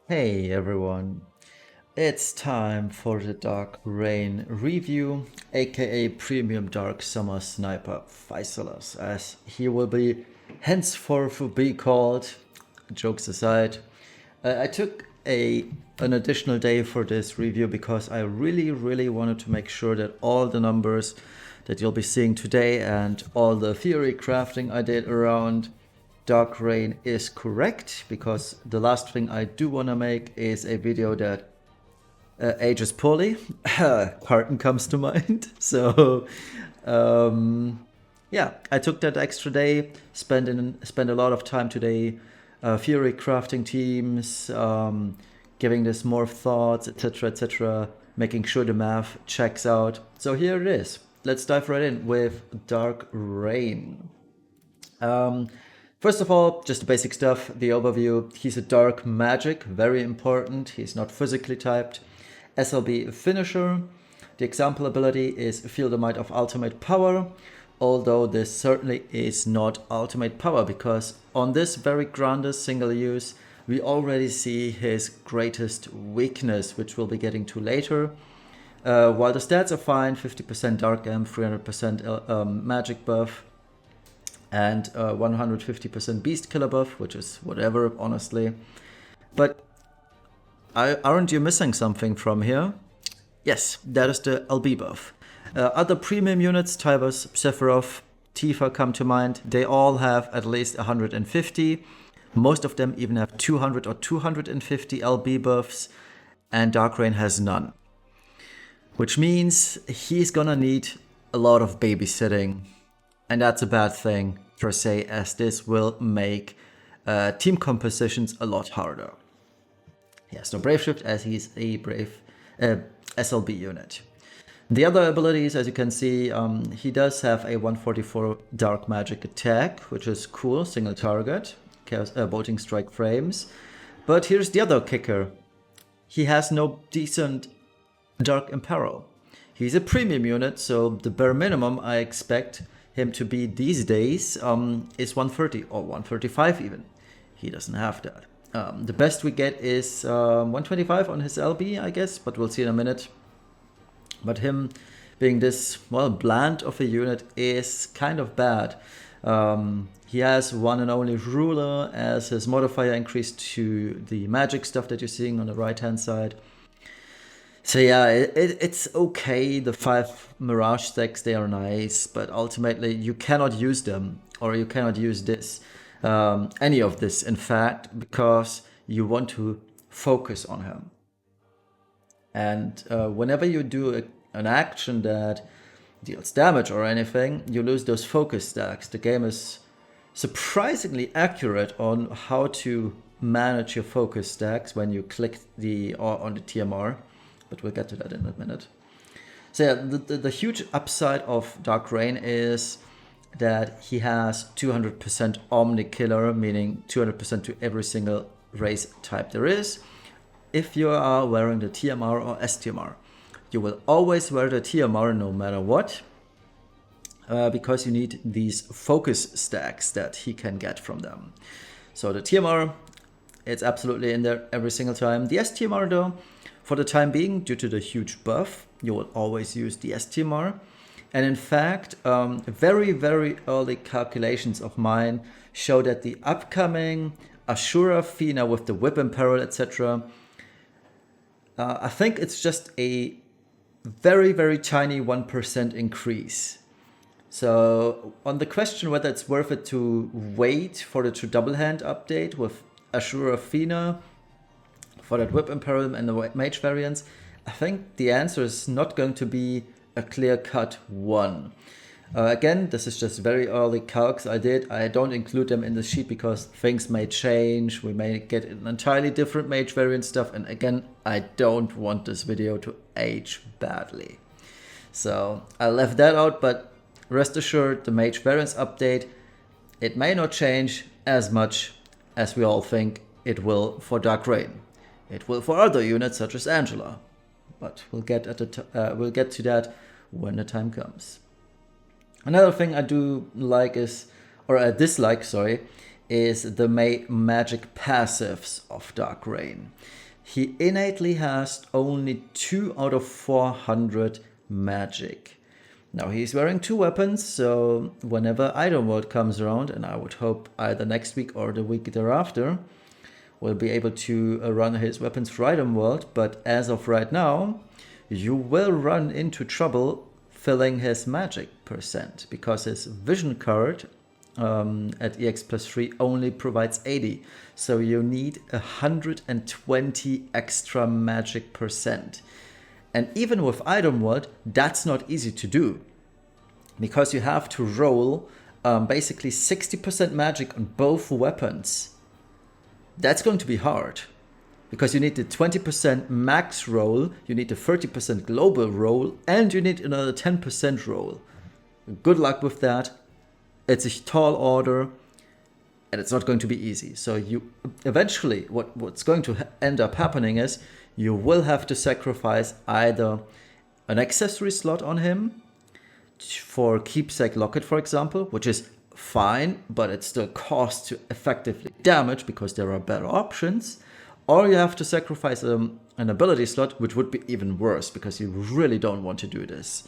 Hey everyone, it's time for the Dark Rain review, aka Premium Dark Summer Sniper Faisalas, as he will be henceforth be called. Jokes aside, I took an additional day for this review because I really wanted to make sure that all the numbers that you'll be seeing today and all the theory crafting I did around Dark Rain is correct, because the last thing I do want to make is a video that ages poorly. Carton comes to mind. So, yeah, I took that extra day, spent a lot of time today, theory crafting teams, giving this more thoughts, etc., making sure the math checks out. So here it is. Let's dive right in with Dark Rain. First of all, just the basic stuff, the overview. He's a dark magic, very important. He's not physically typed. SLB finisher. The example ability is Feel the Might of Ultimate Power, although this certainly is not ultimate power, because on this very grandest single use, we already see his greatest weakness, which we'll be getting to later. While the stats are fine, 50% Dark Amp, 300% magic buff, and 150% Beast Killer buff, which is whatever, honestly. But aren't you missing something from here? Yes, that is the LB buff. Other premium units, Tybus, Sephiroth, Tifa come to mind. They all have at least 150. Most of them even have 200 or 250 LB buffs, and Dark Rain has none. Which means he's gonna need a lot of babysitting. And that's a bad thing, per se, as this will make team compositions a lot harder. He has no Brave Shift, as he's a Brave SLB unit. The other abilities, as you can see, he does have a 144 Dark Magic attack, which is cool, single target, bolting strike frames. But here's the other kicker. He has no decent Dark Imperil. He's a premium unit, so the bare minimum I expect him to be these days is 130 or 135 even. He doesn't have that. The best we get is 125 on his LB, I guess, but we'll see in a minute. But him being this, well, bland of a unit is kind of bad. He has one and only ruler as his modifier increased to the magic stuff that you're seeing on the right hand side. So yeah, it's okay. The 5 Mirage stacks, they are nice, but ultimately you cannot use them, or you cannot use this, any of this, in fact, because you want to focus on him. And whenever you do an action that deals damage or anything, you lose those focus stacks. The game is surprisingly accurate on how to manage your focus stacks when you click on the TMR. But we'll get to that in a minute. So yeah, the huge upside of Dark Rain is that he has 200% Omni Killer, meaning 200% to every single race type there is. If you are wearing the TMR or STMR, you will always wear the TMR no matter what, because you need these focus stacks that he can get from them. So the TMR, it's absolutely in there every single time. The STMR though, for the time being, due to the huge buff, you will always use the STMR. And in fact, very early calculations of mine show that the upcoming Ashura Fina with the Whip Imperil, etc., I think it's just a very tiny 1% increase. So on the question whether it's worth it to wait for the true double hand update with Ashura Fina for that Whip Imperil and the Mage variants, I think the answer is not going to be a clear-cut one. Again, this is just very early calcs I did. I don't include them in the sheet because things may change. We may get an entirely different Mage variant stuff. And again, I don't want this video to age badly. So I left that out, but rest assured, the Mage variants update, it may not change as much as we all think it will for Dark Rain. It will for other units such as Angela, but we'll get to that when the time comes. Another thing I do like is, or I dislike, sorry, is the magic passives of Dark Rain. He innately has only 2 out of 400 magic. Now he's wearing 2 weapons, so whenever Item World comes around, and I would hope either next week or the week thereafter, we'll be able to run his weapons for Item World. But as of right now, you will run into trouble filling his magic percent, because his vision card at EX plus 3 only provides 80. So you need 120 extra magic percent. And even with Item World, that's not easy to do, because you have to roll basically 60% magic on both weapons. That's going to be hard, because you need the 20% max roll, you need the 30% global roll, and you need another 10% roll. Good luck with that. It's a tall order, and it's not going to be easy. So you eventually, what's going to end up happening is you will have to sacrifice either an accessory slot on him for keepsake locket, for example, which is fine, but it still costs to effectively damage because there are better options, or you have to sacrifice an ability slot, which would be even worse because you really don't want to do this.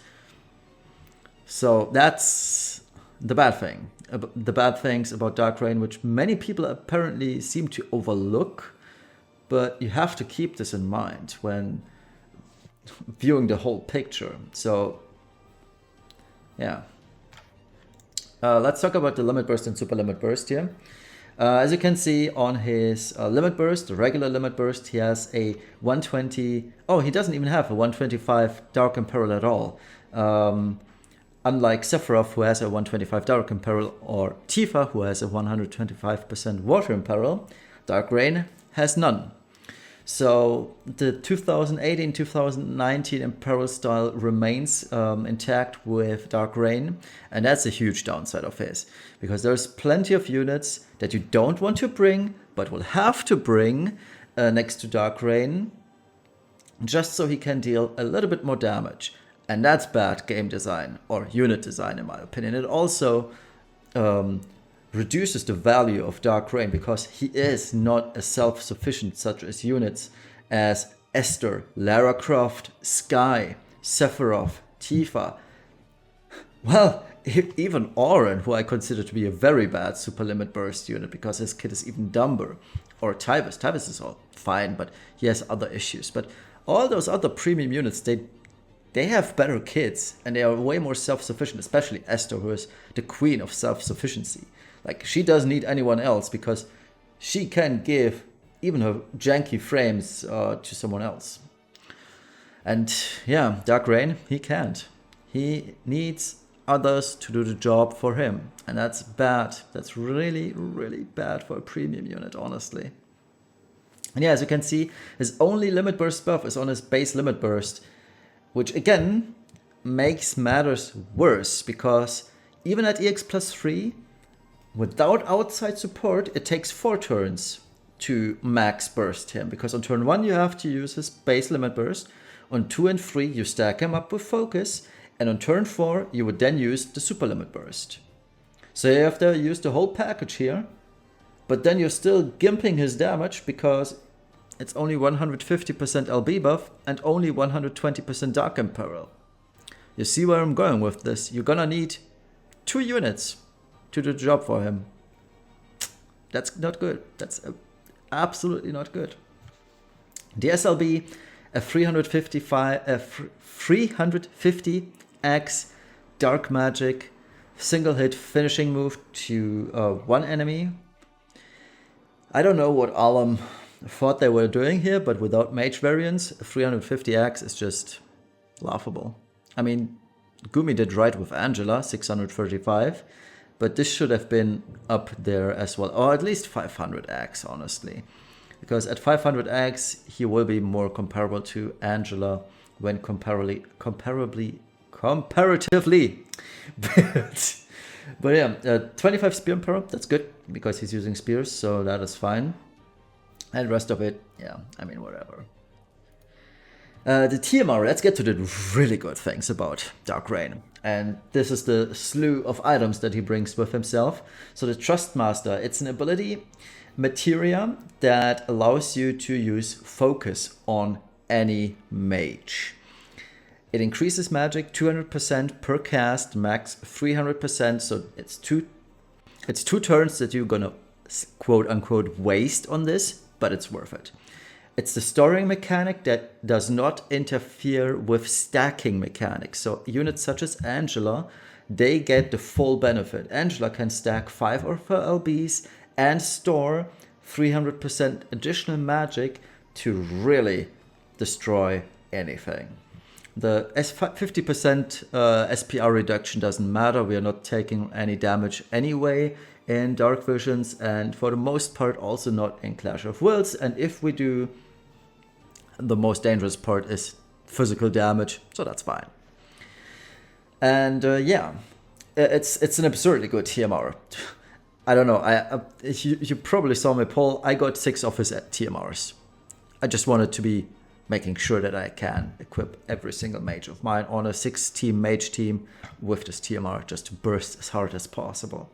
So that's the bad thing. The bad things about Dark Rain, which many people apparently seem to overlook, but you have to keep this in mind when viewing the whole picture. So yeah. Let's talk about the Limit Burst and Super Limit Burst here. As you can see on his Limit Burst, the regular Limit Burst, he has a 120... Oh, he doesn't even have a 125 Dark Imperil at all. Unlike Sephiroth, who has a 125 Dark Imperil, or Tifa, who has a 125% Water Imperil, Dark Rain has none. So the 2018-2019 Imperil style remains intact with Dark Rain, and that's a huge downside of his, because there's plenty of units that you don't want to bring, but will have to bring next to Dark Rain, just so he can deal a little bit more damage. And that's bad game design, or unit design in my opinion. It also reduces the value of Dark Rain, because he is not as self-sufficient such as units as Esther, Lara Croft, Sky, Sephiroth, Tifa. Well, even Auron, who I consider to be a very bad Super Limit Burst unit because his kit is even dumber. Or Tyvis. Tyvis is all fine, but he has other issues. But all those other premium units, they have better kits, and they are way more self-sufficient, especially Esther, who is the queen of self-sufficiency. Like, she doesn't need anyone else because she can give even her janky frames to someone else. And yeah, Dark Rain, he can't. He needs others to do the job for him. And that's bad. That's really, really bad for a premium unit, honestly. And yeah, as you can see, his only Limit Burst buff is on his base Limit Burst, which again makes matters worse, because even at EX plus 3, without outside support, it takes 4 turns to max burst him, because on turn 1 you have to use his base Limit Burst, on 2 and 3 you stack him up with Focus, and on turn 4 you would then use the Super Limit Burst. So you have to use the whole package here, but then you're still gimping his damage because it's only 150% LB buff and only 120% Dark Imperil. You see where I'm going with this? You're gonna need 2 units to do the job for him. That's not good. That's absolutely not good. The SLB, a 350x Dark Magic single hit finishing move to one enemy. I don't know what Alam thought they were doing here, but without mage variants, 350x is just laughable. I mean, Gumi did right with Angela, 635, but this should have been up there as well, or at least 500x, honestly. Because at 500x, he will be more comparable to Angela when comparatively. But yeah, 25 Spear Emperor, that's good, because he's using spears, so that is fine. And the rest of it, yeah, I mean, whatever. The TMR, let's get to the really good things about Dark Rain. And this is the slew of items that he brings with himself. So the Trustmaster, it's an ability materia that allows you to use focus on any mage. It increases magic 200% per cast, max 300%. So it's two turns that you're gonna quote unquote waste on this, but it's worth it. It's the storing mechanic that does not interfere with stacking mechanics. So units such as Angela, they get the full benefit. Angela can stack 5 of her LBs and store 300% additional magic to really destroy anything. The 50% SPR reduction doesn't matter. We are not taking any damage anyway in Dark Visions, and for the most part also not in Clash of Wills. And if we do, the most dangerous part is physical damage, so that's fine. And yeah, it's an absurdly good TMR. I don't know, you probably saw my poll. I got 6 of his TMRs. I just wanted to be making sure that I can equip every single mage of mine on a 6-team mage team with this TMR, just to burst as hard as possible.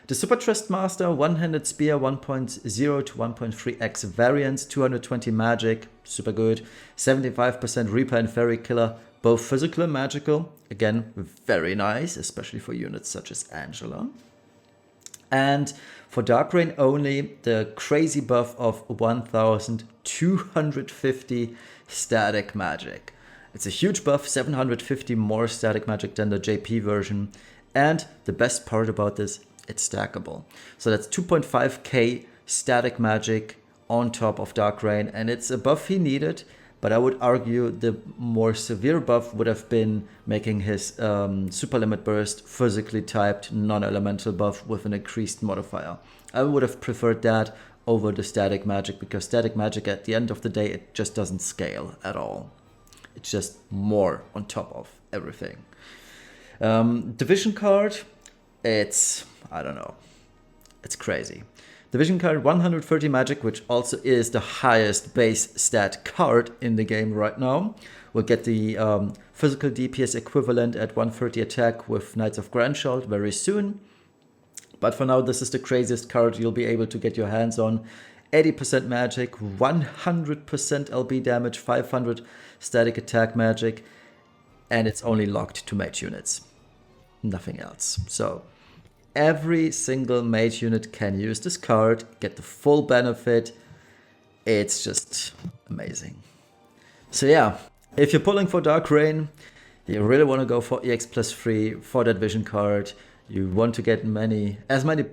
The Super Trustmaster, one-handed spear, 1.0 to 1.3x variance, 220 magic, super good, 75% Reaper and Fairy Killer, both physical and magical, again, very nice, especially for units such as Angela. And for Dark Rain only, the crazy buff of 1250 static magic. It's a huge buff, 750 more static magic than the JP version. And the best part about this, it's stackable. So that's 2.5k static magic on top of Dark Rain, and it's a buff he needed, but I would argue the more severe buff would have been making his super limit burst physically typed non-elemental buff with an increased modifier. I would have preferred that over the static magic, because static magic at the end of the day, it just doesn't scale at all. It's just more on top of everything. Division card, it's, I don't know, it's crazy. Division card, 130 magic, which also is the highest base stat card in the game right now. We'll get the physical DPS equivalent at 130 attack with Knights of Grandchild very soon. But for now, this is the craziest card you'll be able to get your hands on. 80% magic, 100% LB damage, 500 static attack magic, and it's only locked to mage units. Nothing else. So every single mage unit can use this card, get the full benefit. It's just amazing. So yeah, if you're pulling for Dark Rain, you really want to go for EX plus 3 for that vision card. You want to get as many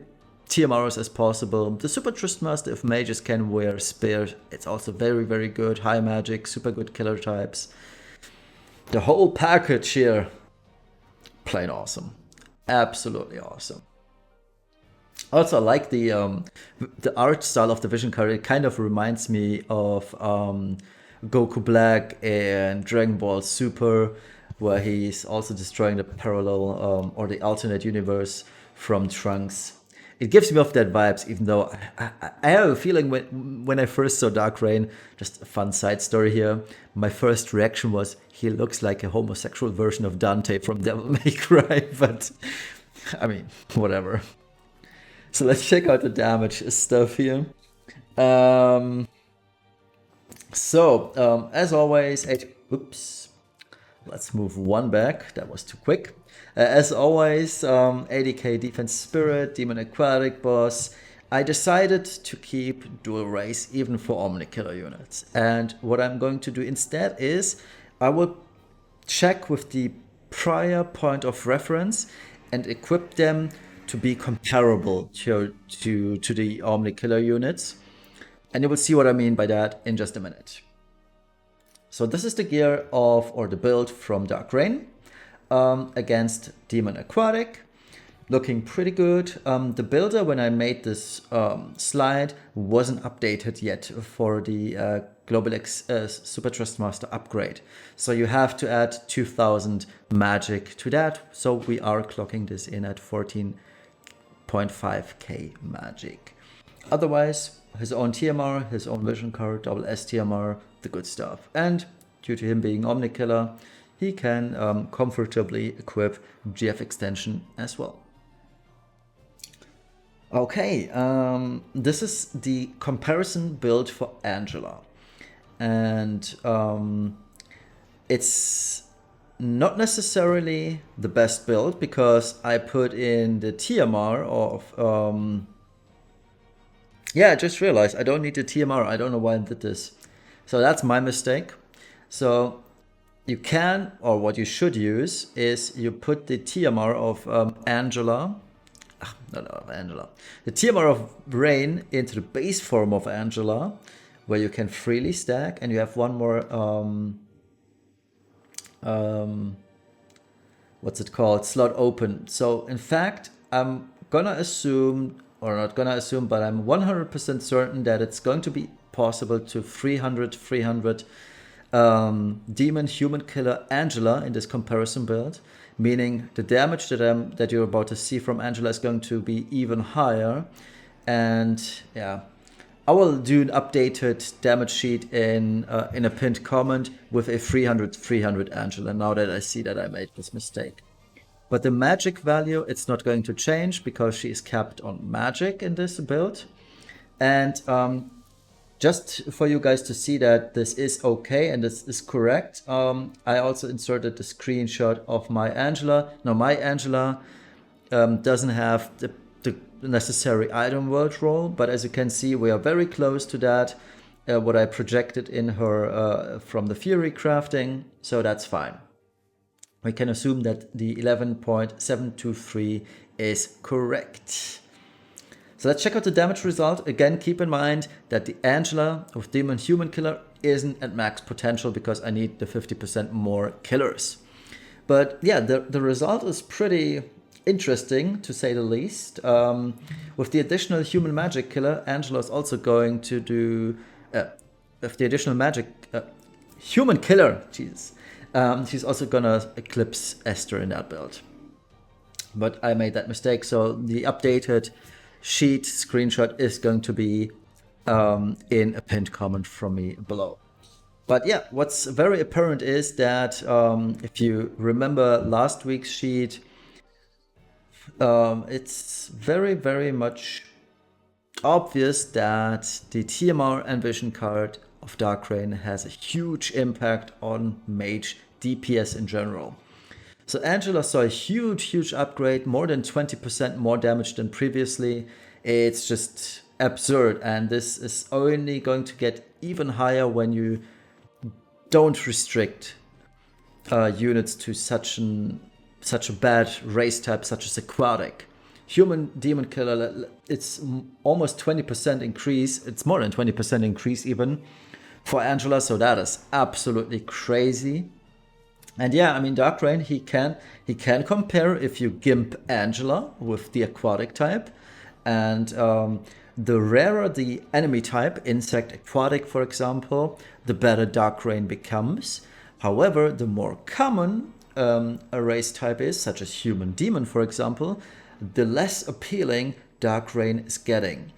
TMRs as possible. The Super Trustmaster, if mages can wear Spear, it's also very, very good. High magic, super good killer types. The whole package here, plain awesome. Absolutely awesome. Also, I like the art style of the vision card. It kind of reminds me of Goku Black and Dragon Ball Super, where he's also destroying the parallel or the alternate universe from Trunks. It gives me off that vibes, even though I have a feeling when I first saw Dark Rain, just a fun side story here, my first reaction was he looks like a homosexual version of Dante from Devil May Cry, but I mean, whatever. So let's check out the damage stuff here. As always, oops, let's move one back, that was too quick. As always, 80k defense spirit, demon aquatic boss. I decided to keep dual race even for Omni Killer units. And what I'm going to do instead is I will check with the prior point of reference and equip them to be comparable to the Omni Killer units. And you will see what I mean by that in just a minute. So this is the gear or the build from Dark Rain. Against Demon Aquatic, looking pretty good. The builder, when I made this slide, wasn't updated yet for the Global X Super Trustmaster upgrade. So you have to add 2000 magic to that. So we are clocking this in at 14.5k magic. Otherwise, his own TMR, his own vision card, double STMR, the good stuff. And due to him being Omni Killer, he can comfortably equip GF Extension as well. Okay, this is the comparison build for Angela. And it's not necessarily the best build because I put in the TMR of... yeah, I just realized I don't need the TMR. I don't know why I did this. So that's my mistake. So you can, or what you should use is you put the TMR of Angela, the TMR of Raegen into the base form of Angela, where you can freely stack, and you have one more, what's it called, slot open. So in fact, I'm gonna assume, or not gonna assume, but I'm 100% certain that it's going to be possible to 300 demon human killer Angela in this comparison build, meaning the damage that you're about to see from Angela is going to be even higher. And yeah, I will do an updated damage sheet in a pinned comment with a 300 Angela, now that I see that I made this mistake. But the magic value, it's not going to change because she is capped on magic in this build. And just for you guys to see that this is okay and this is correct, I also inserted the screenshot of my Angela. Now my Angela doesn't have the necessary item world roll, but as you can see, we are very close to that, what I projected in her from the Fury crafting, so that's fine. We can assume that the 11.723 is correct. So let's check out the damage result. Again, keep in mind that the Angela of Demon Human Killer isn't at max potential because I need the 50% more killers. But yeah, the result is pretty interesting, to say the least. With the additional human magic killer, Angela is also going to do... with the additional magic... human killer, Jesus. She's also gonna eclipse Esther in that build. But I made that mistake, so the updated sheet screenshot is going to be in a pinned comment from me below. But yeah, what's very apparent is that if you remember last week's sheet, it's very much obvious that the TMR and Vision card of Dark Raegen has a huge impact on mage DPS in general. So Angela saw a huge upgrade, more than 20% more damage than previously. It's just absurd, and this is only going to get even higher when you don't restrict units to such a bad race type such as aquatic. Human Demon Killer, it's almost 20% increase. It's more than 20% increase even for Angela, so that is absolutely crazy. And yeah, I mean, Dark Raegen, he can compare if you gimp Angela with the aquatic type. And the rarer the enemy type, insect, aquatic, for example, the better Dark Raegen becomes. However, the more common a race type is, such as human demon, for example, the less appealing Dark Raegen is getting.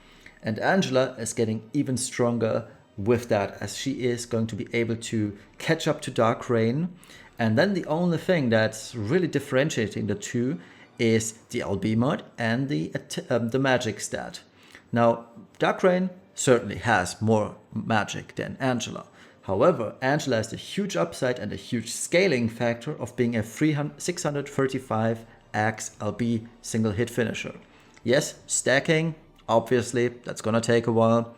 And Angela is getting even stronger with that, as she is going to be able to catch up to Dark Raegen. And then the only thing that's really differentiating the two is the LB mod and the magic stat. Now, Dark Raegen certainly has more magic than Angela. However, Angela has a huge upside and a huge scaling factor of being a 635 axe LB single hit finisher. Yes, stacking, obviously, that's gonna take a while,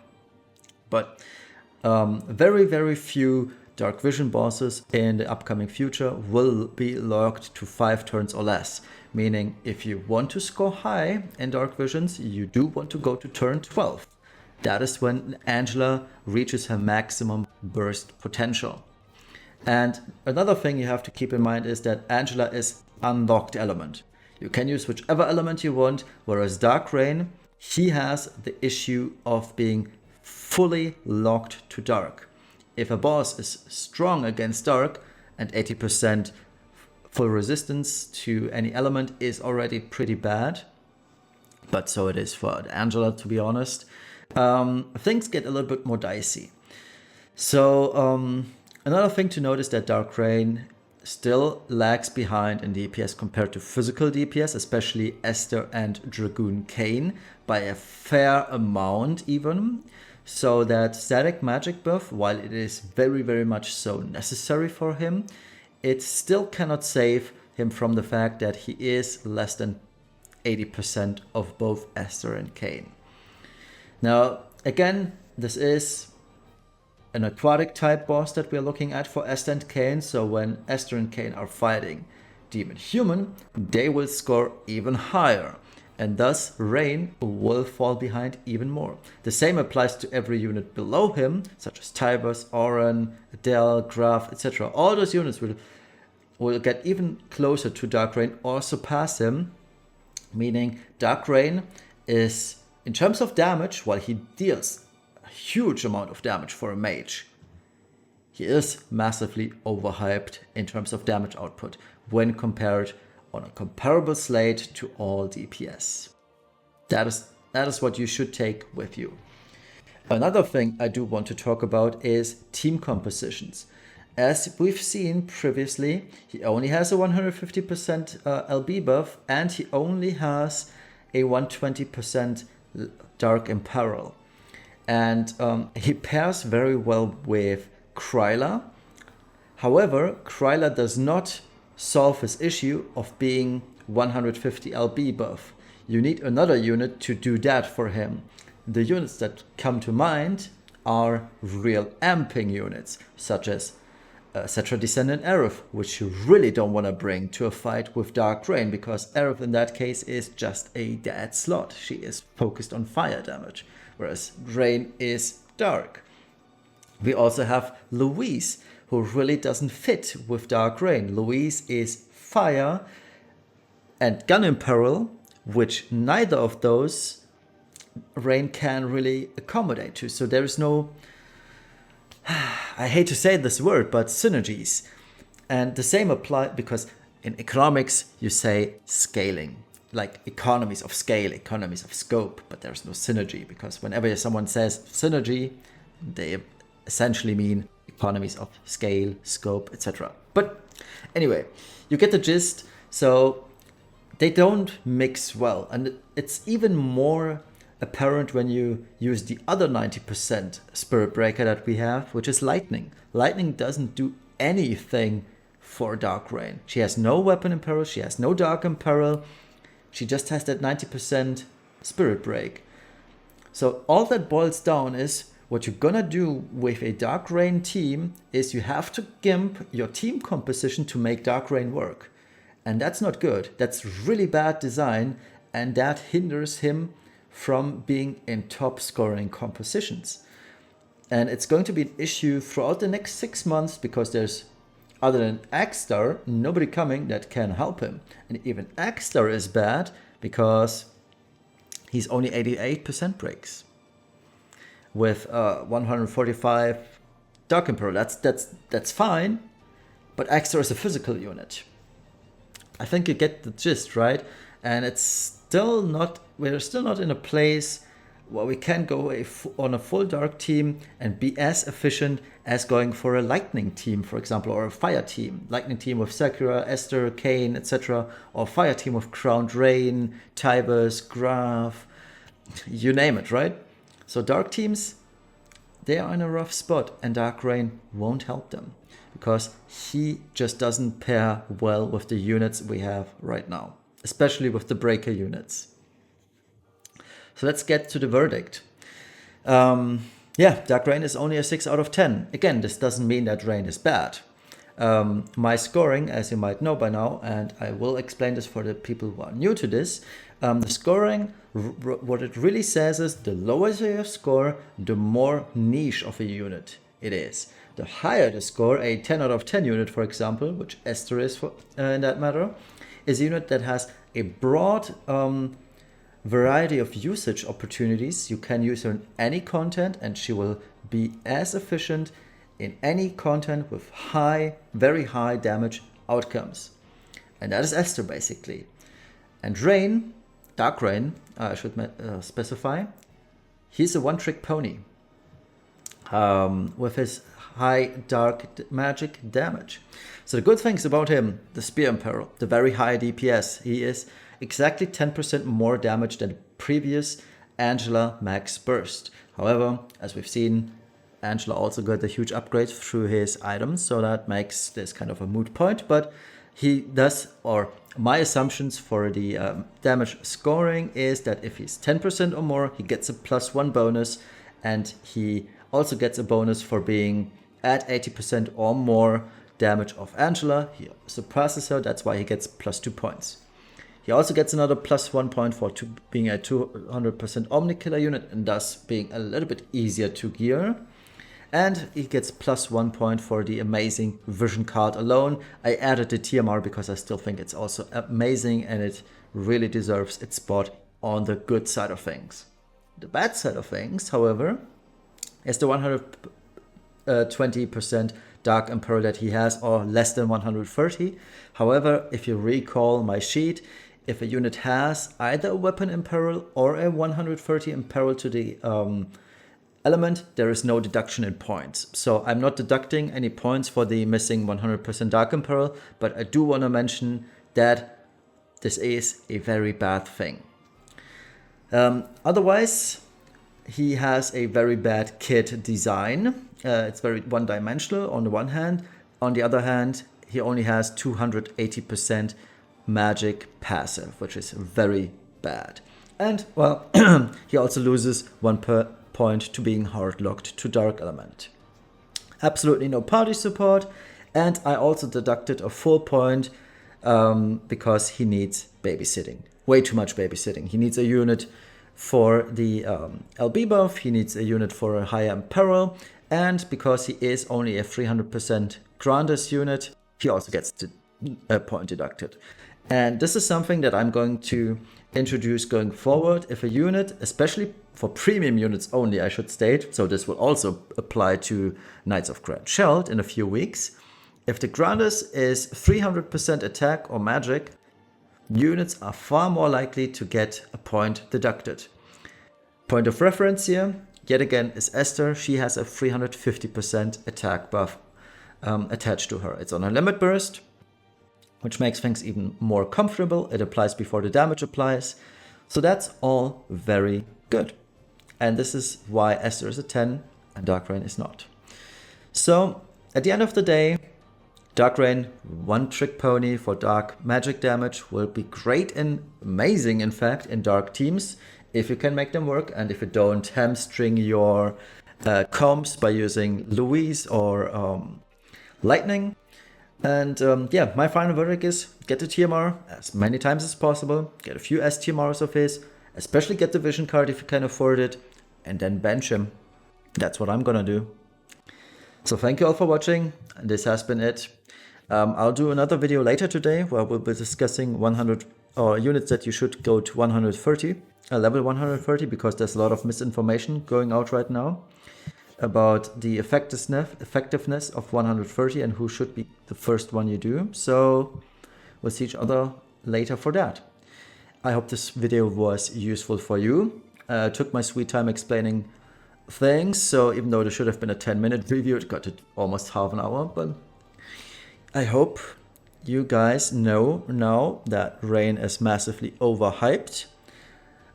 but very few Dark Vision bosses in the upcoming future will be locked to 5 turns or less. Meaning, if you want to score high in Dark Visions, you do want to go to turn 12. That is when Angela reaches her maximum burst potential. And another thing you have to keep in mind is that Angela is unlocked element. You can use whichever element you want, whereas Dark Raegen, he has the issue of being fully locked to dark. If a boss is strong against dark and 80% full resistance to any element is already pretty bad, but so it is for Angela, to be honest, things get a little bit more dicey. So Another thing to note is that Dark Rain still lags behind in DPS compared to physical DPS, especially Esther and Dragoon Kayn, by a fair amount even. So that static magic buff, while it is very, very much so necessary for him, it still cannot save him from the fact that he is less than 80% of both Esther and Kayn. Now, again, this is an aquatic type boss that we are looking at for Esther and Kayn, so when Esther and Kayn are fighting Demon Human, they will score even higher, and thus Raegen will fall behind even more. The same applies to every unit below him, such as Tybers, Oren, Adele, Graf, etc. All those units will get even closer to Dark Rain or surpass him, meaning Dark Rain is, in terms of damage, while he deals huge amount of damage for a mage, he is massively overhyped in terms of damage output when compared on a comparable slate to all DPS. That is what you should take with you. Another thing I do want to talk about is team compositions. As we've seen previously, he only has a 150% LB buff, and he only has a 120% Dark Imperil. And he pairs very well with Kryla. However, Kryla does not solve his issue of being 150 LB buff. You need another unit to do that for him. The units that come to mind are real amping units, such as Cetra Descendant Aerith, which you really don't want to bring to a fight with Dark Rain, because Aerith in that case is just a dead slot. She is focused on fire damage, whereas Rain is dark. We also have Louise, who really doesn't fit with Dark Rain. Louise is fire and Gun Imperil, which neither of those Rain can really accommodate to. So there is no, I hate to say this word, but synergies. And the same apply, because in economics you say scaling, like economies of scale, economies of scope, but there's no synergy, because whenever someone says synergy, they essentially mean economies of scale, scope, etc. But anyway, you get the gist. So they don't mix well, and it's even more apparent when you use the other 90% Spirit Breaker that we have, which is Lightning. Lightning doesn't do anything for Dark Rain. She has no Weapon Imperil, she has no Dark Imperil, she just has that 90% Spirit Break. So all that boils down is, what you're gonna do with a Dark Rain team is you have to gimp your team composition to make Dark Rain work. And that's not good. That's really bad design, and that hinders him from being in top scoring compositions. And it's going to be an issue throughout the next 6 months, because there's, other than Axstar, nobody coming that can help him. And even Axstar is bad because he's only 88% breaks with 145 Dark Imperil. That's fine, but Axstar is a physical unit. I think you get the gist, right? And it's still not, we're still not in a place where we can go on a full dark team and be as efficient as going for a lightning team, for example, or a fire team. Lightning team with Sakura, Esther, Kayn, etc. Or fire team with Crowned Rain, Tybers, Graf, you name it, right? So dark teams, they are in a rough spot, and Dark Rain won't help them, because he just doesn't pair well with the units we have right now, especially with the breaker units. So let's get to the verdict. Dark Rain is only a 6 out of 10. Again, this doesn't mean that Rain is bad. My scoring, as you might know by now, and I will explain this for the people who are new to this, the scoring, what it really says is, the lower your score, the more niche of a unit it is. The higher the score, a 10 out of 10 unit, for example, which Esther is for, in that matter, is a unit that has a broad variety of usage opportunities. You can use her in any content, and she will be as efficient in any content with high, very high damage outcomes. And that is Esther, basically. And Rain, Dark Rain, I should specify, he's a one-trick pony. with his high dark magic damage. So the good things about him, the Spear Imperil, the very high DPS, he is exactly 10% more damage than the previous Angela Max Burst. However, as we've seen, Angela also got a huge upgrade through his items, so that makes this kind of a moot point, but he does, or my assumptions for the damage scoring is that if he's 10% or more, he gets a +1 bonus, and he also gets a bonus for being at 80% or more damage of Angela. He surpasses her, that's why he gets +2 points. He also gets another +1 point for being a 200% Omni Killer unit and thus being a little bit easier to gear. And he gets +1 point for the amazing vision card alone. I added the TMR because I still think it's also amazing and it really deserves its spot on the good side of things. The bad side of things, however, is the 120% Dark Imperil that he has, or less than 130. However, if you recall my sheet, if a unit has either a Weapon Imperil or a 130 Imperil to the element, there is no deduction in points. So I'm not deducting any points for the missing 100% Dark Imperil, but I do want to mention that this is a very bad thing. Otherwise, he has a very bad kit design. It's very one-dimensional on the one hand. On the other hand, he only has 280% magic passive, which is very bad. And, well, he also loses 1 point to being hard-locked to Dark Element. Absolutely no party support. And I also deducted a full point because he needs babysitting. Way too much babysitting. He needs a unit for the LB buff, he needs a unit for a higher Imperil, and because he is only a 300% Grandis unit, he also gets a point deducted. And this is something that I'm going to introduce going forward. If a unit, especially for premium units only, I should state, so this will also apply to Knights of Grand Sheld in a few weeks. If the Grandis is 300% attack or magic, units are far more likely to get a point deducted. Point of reference here, yet again, is Esther. She has a 350% attack buff attached to her. It's on a limit burst, which makes things even more comfortable. It applies before the damage applies. So that's all very good. And this is why Esther is a 10 and Dark Rain is not. So at the end of the day, Dark Rain, one trick pony for dark magic damage, will be great and amazing, in fact, in dark teams, if you can make them work and if you don't hamstring your combs by using Louise or Lightning. And yeah, my final verdict is get the TMR as many times as possible, get a few STMRs of his, especially get the vision card if you can afford it, and then bench him. That's what I'm gonna do. So thank you all for watching, and this has been it. I'll do another video later today where we'll be discussing 100 units that you should go to 130, level 130, because there's a lot of misinformation going out right now about the effectiveness of 130 and who should be the first one you do. So we'll see each other later for that. I hope this video was useful for you. Took my sweet time explaining things, so even though there should have been a 10-minute review, it got to almost half an hour, but I hope you guys know now that Raegen is massively overhyped,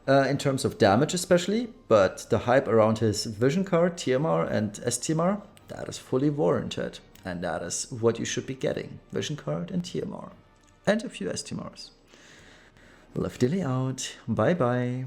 in terms of damage especially, but the hype around his vision card, TMR and STMR, that is fully warranted, and that is what you should be getting, vision card and TMR, and a few STMRs. Left Dilly out, bye bye.